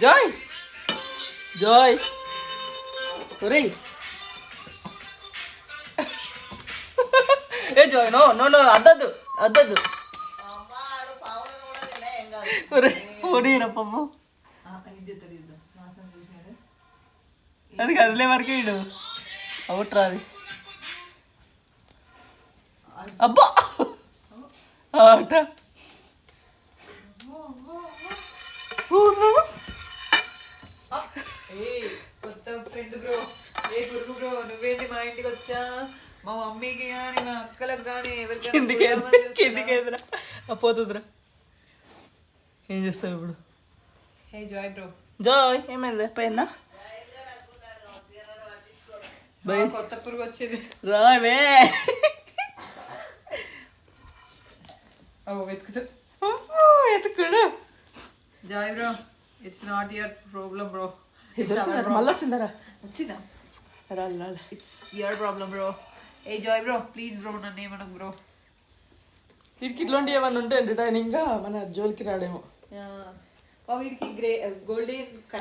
Joy Joy ఒరే ఏ Joy no no no అద్దద్దు అద్దద్దు ఒరే ఓడిరా పమ్ము అది కదిలే వరకు ఇడు అవుట్ రాది అబ్బా ఆట కొత్త ఫ్రెండ్ బ్రో. ఏ గురుగు బ్రో, నువ్వేంటి మా ఇంటికి వచ్చా? మా మమ్మీకి కానీ మా అక్కలకు కానీ కిందికేదిరా పోతుందిరా. ఏం చేస్తావు ఇప్పుడు? హే జాయ్ బ్రో. జాయ్ ఏమైంది పోయిందా? కొత్త పురుగు వచ్చింది రావే. వెతుకుడు Joy bro. It's not your problem bro. మళ్ళీ వచ్చిందరా? వచ్చిందా? రాలి ఇట్స్ యువర్ ప్రాబ్లం బ్రో. ఏ జాయ్ బ్రో ప్లీజ్ బ్రో నన్ను ఏమనకు బ్రో. వీడికి ఇట్లాంటివి ఏమన్నా ఉంటే ఎంటర్టైనింగ్గా మన జోలికి రాడేమో. వీడికి గోల్డెన్